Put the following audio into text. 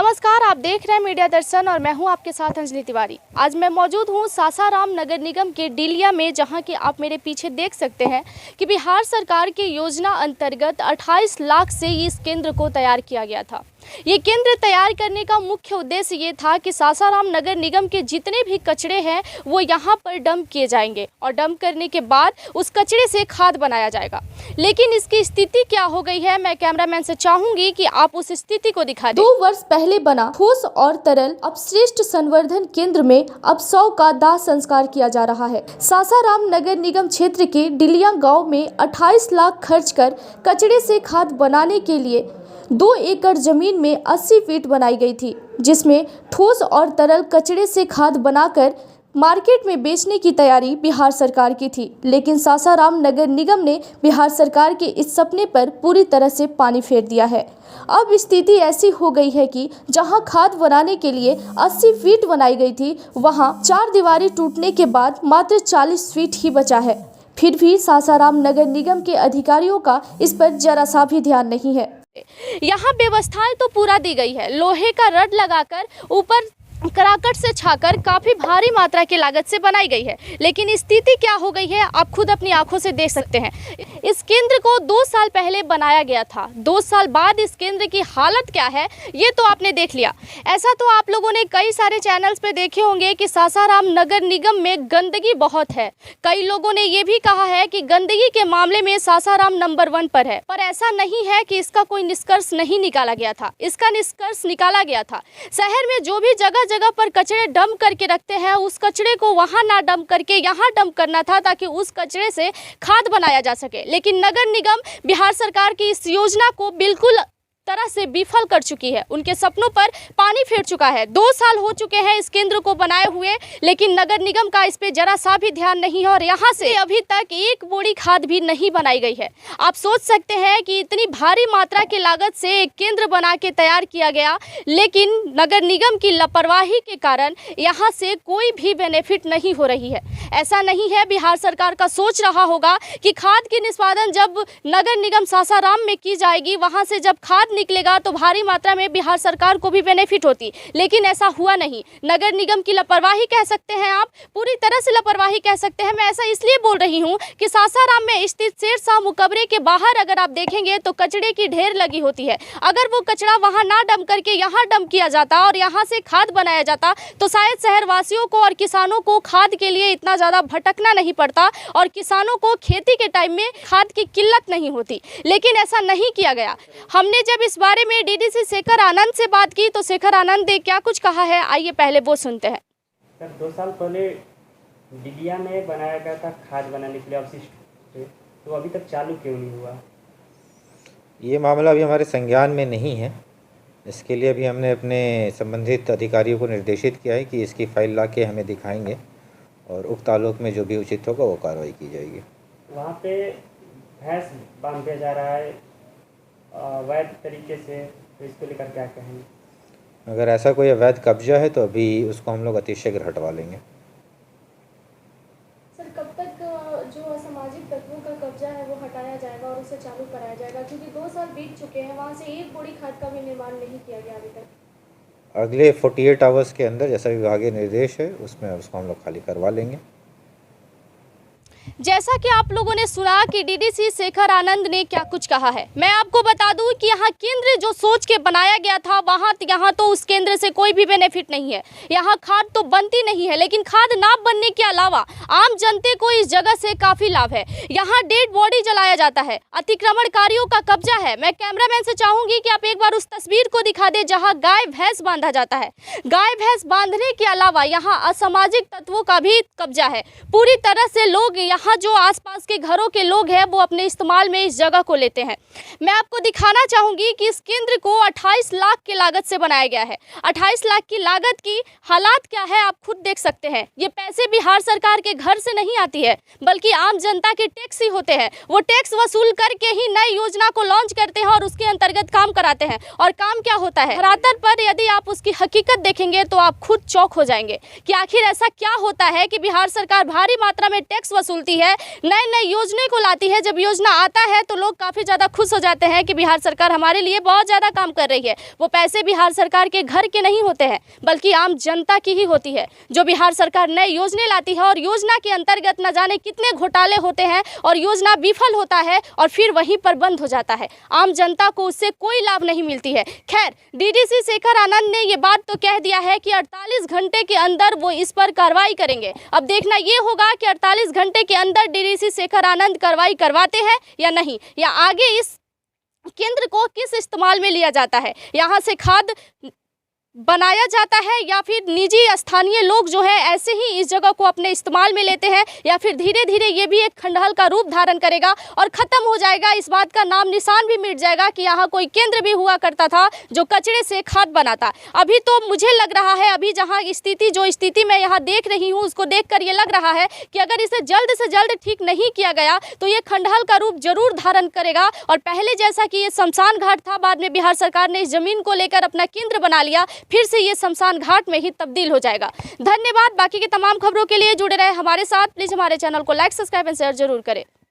नमस्कार, आप देख रहे हैं मीडिया दर्शन और मैं हूं आपके साथ अंजलि तिवारी। आज मैं मौजूद हूं सासाराम नगर निगम के डिलिया में, जहां कि आप मेरे पीछे देख सकते हैं कि बिहार सरकार की योजना अंतर्गत 28 लाख से इस केंद्र को तैयार किया गया था। ये केंद्र तैयार करने का मुख्य उद्देश्य ये था कि सासाराम नगर निगम के जितने भी कचरे हैं वो यहाँ पर डंप किए जाएंगे और डंप करने के बाद उस कचरे से खाद बनाया जाएगा। लेकिन इसकी स्थिति क्या हो गई है, मैं कैमरामैन से चाहूंगी कि आप उस स्थिति को दिखा दें। 2 वर्ष पहले बना ठोस और तरल अपशिष्ट संवर्धन केंद्र में अब 100 का दाह संस्कार किया जा रहा है। सासाराम नगर निगम क्षेत्र के डिलिया गाँव में 28 लाख खर्च कर कचरे से खाद बनाने के लिए 2 एकड़ जमीन में 80 फीट बनाई गई थी, जिसमें ठोस और तरल कचरे से खाद बनाकर मार्केट में बेचने की तैयारी बिहार सरकार की थी। लेकिन सासाराम नगर निगम ने बिहार सरकार के इस सपने पर पूरी तरह से पानी फेर दिया है। अब स्थिति ऐसी हो गई है कि जहां खाद बनाने के लिए 80 फीट बनाई गई थी, वहां 4 दीवारें टूटने के बाद मात्र 40 फीट ही बचा है। फिर भी सासाराम नगर निगम के अधिकारियों का इस पर जरा सा भी ध्यान नहीं है। यहाँ व्यवस्थाएं तो पूरा दी गई है, लोहे का रड लगाकर ऊपर कराकट से छाकर काफी भारी मात्रा की लागत से बनाई गई है। लेकिन स्थिति क्या हो गई है आप खुद अपनी आंखों से देख सकते हैं। इस केंद्र को 2 साल पहले बनाया गया था, 2 साल बाद इस केंद्र की हालत क्या है ये तो आपने देख लिया। ऐसा तो आप लोगों ने कई सारे चैनल्स पे देखे होंगे कि सासाराम नगर निगम में गंदगी बहुत है। कई लोगों ने ये भी कहा है कि गंदगी के मामले में सासाराम नंबर 1 पर है, पर ऐसा नहीं है कि इसका कोई निष्कर्ष नहीं निकाला गया था। इसका निष्कर्ष निकाला गया था। शहर में जो भी जगह जगह पर कचरे डंप करके रखते हैं, उस कचरे को वहां ना डंप करके यहां डंप करना था, ताकि उस कचरे से खाद बनाया जा सके। लेकिन नगर निगम बिहार सरकार की इस योजना को बिल्कुल तरह से विफल कर चुकी है, उनके सपनों पर पानी फेर चुका है। 2 साल हो चुके हैं इस केंद्र को बनाए हुए, लेकिन नगर निगम का इस पे जरा सा भी ध्यान नहीं है और यहाँ से अभी तक एक बोरी खाद भी नहीं बनाई गई है। आप सोच सकते हैं कि इतनी भारी मात्रा की लागत से एक केंद्र बना के तैयार किया गया, लेकिन नगर निगम की लापरवाही के कारण यहाँ से कोई भी बेनिफिट नहीं हो रही है। ऐसा नहीं है बिहार सरकार का सोच रहा होगा कि खाद की निष्पादन जब नगर निगम सासाराम में की जाएगी, वहाँ से जब खाद निकलेगा तो भारी मात्रा में बिहार सरकार को भी बेनिफिट होती, लेकिन ऐसा हुआ नहीं। नगर निगम की लापरवाही कह सकते हैं आप, पूरी तरह से लापरवाही कह सकते हैं। मैं ऐसा इसलिए बोल रही हूँ कि सासाराम में स्थित शेरशाह मुकबरे के बाहर अगर आप देखेंगे तो कचरे की ढेर लगी होती है। अगर वो कचरा वहाँ ना डंप करके यहाँ डंप किया जाता और यहाँ से खाद बनाया जाता तो शायद शहरवासियों को और किसानों को खाद के लिए इतना ज़्यादा भटकना नहीं पड़ता और किसानों को खेती के टाइम में खाद की किल्लत नहीं होती। लेकिन ऐसा नहीं किया गया। हमने जब इस बारे में डीडीसी शेखर आनंद से बात की तो शेखर आनंद ने क्या कुछ कहा है, आइए पहले वो सुनते हैं। सर, 2 साल पहले डिलिया में बनाया गया था खाद बनाने के लिए अपशिष्ट, तो अभी तक चालू क्यों नहीं हुआ? ये मामला अभी हमारे संज्ञान में नहीं है। इसके लिए अभी हमने अपने संबंधित अधिकारियों को निर्देशित किया है कि इसकी फाइल ला के हमें दिखाएंगे और उक्त आलोक में जो भी उचित होगा वो कार्रवाई की जाएगी। वहाँ पे भैंस बांध दिया जा रहा है अवैध तरीके से, तो इसको लेकर क्या कहेंगे? अगर ऐसा कोई अवैध कब्जा है तो अभी उसको हम लोग अतिशीघ्र हटवा लेंगे। सर, कब तक जो असामाजिक तत्वों का कब्जा है वो हटाया जाएगा और उसे चालू कराया जाएगा, क्योंकि 2 साल बीत चुके हैं, वहाँ से एक बोरी खाद का भी निर्माण नहीं किया गया अभी तक। अगले 48 आवर्स के अंदर जैसा विभागीय निर्देश है उसमें उसको हम लोग खाली करवा लेंगे। जैसा कि आप लोगों ने सुना कि डीडीसी शेखर आनंद ने क्या कुछ कहा है, मैं आपको बता दूं कि यहाँ केंद्र जो सोच के बनाया गया था यहाँ तो उस केंद्र से कोई भी बेनिफिट नहीं है। यहाँ खाद तो बनती नहीं है, लेकिन खाद ना बनने के अलावा आम जनते को इस जगह से काफी लाभ है। यहाँ डेड बॉडी जलाया जाता है, अतिक्रमणकारियों का कब्जा है। मैं कैमरामैन से चाहूंगी कि आप एक बार उस तस्वीर को दिखा दे जहाँ गाय भैंस बांधा जाता है। गाय भैंस बांधने के अलावा यहाँ असामाजिक तत्वों का भी कब्जा है। पूरी तरह से लोग यहाँ जो आसपास के घरों के लोग हैं वो अपने इस्तेमाल में इस जगह को लेते हैं। मैं आपको दिखाना चाहूंगी कि इस केंद्र को 28 लाख की लागत से बनाया गया है। 28 लाख की लागत की हालात क्या है आप खुद देख सकते हैं। ये पैसे बिहार सरकार के घर से नहीं आती है, बल्कि आम जनता के टैक्स ही होते हैं। वो टैक्स वसूल करके ही नई योजना को लॉन्च करते हैं और उसके अंतर्गत काम कराते हैं। और काम क्या होता है, धरातल पर यदि आप उसकी हकीकत देखेंगे तो आप खुद चौंक हो जाएंगे कि आखिर ऐसा क्या होता है कि बिहार सरकार भारी मात्रा में टैक्स वसूलती लाती है, नए नए योजना को लाती है। जब योजना आता है तो लोग काफ़ी ज़्यादा खुश हो जाते हैं कि बिहार सरकार हमारे लिए बहुत ज़्यादा काम कर रही है। वो पैसे बिहार सरकार के घर के नहीं होते हैं, बल्कि आम जनता की ही होती है। जो बिहार सरकार नए योजना लाती है और योजना के अंतर्गत न जाने कितने घोटाले होते हैं और योजना विफल होता है और फिर वहीं पर बंद हो जाता है। आम जनता को उससे कोई लाभ नहीं मिलती है। खैर, डीडीसी शेखर आनंद ने ये बात तो कह दिया है कि 48 घंटे के अंदर वो इस पर कार्रवाई करेंगे। अब देखना ये होगा कि 48 घंटे के अंदर डीडीसी शेखर आनंद कार्रवाई करवाते हैं या नहीं, या आगे इस केंद्र को किस इस्तेमाल में लिया जाता है, यहाँ से खाद बनाया जाता है या फिर निजी स्थानीय लोग जो है ऐसे ही इस जगह को अपने इस्तेमाल में लेते हैं, या फिर धीरे धीरे ये भी एक खंडहल का रूप धारण करेगा और ख़त्म हो जाएगा। इस बात का नाम निशान भी मिट जाएगा कि यहाँ कोई केंद्र भी हुआ करता था जो कचरे से खाद बनाता। अभी तो मुझे लग रहा है, अभी जहाँ स्थिति मैं यहाँ देख रही हूँ उसको देखकर ये लग रहा है कि अगर इसे जल्द से जल्द ठीक नहीं किया गया तो ये खंडहल का रूप जरूर धारण करेगा। और पहले जैसा कि ये शमशान घाट था, बाद में बिहार सरकार ने इस जमीन को लेकर अपना केंद्र बना लिया, फिर से ये शमशान घाट में ही तब्दील हो जाएगा। धन्यवाद। बाकी की तमाम खबरों के लिए जुड़े रहे हमारे साथ। प्लीज़ हमारे चैनल को लाइक, सब्सक्राइब एंड शेयर जरूर करें।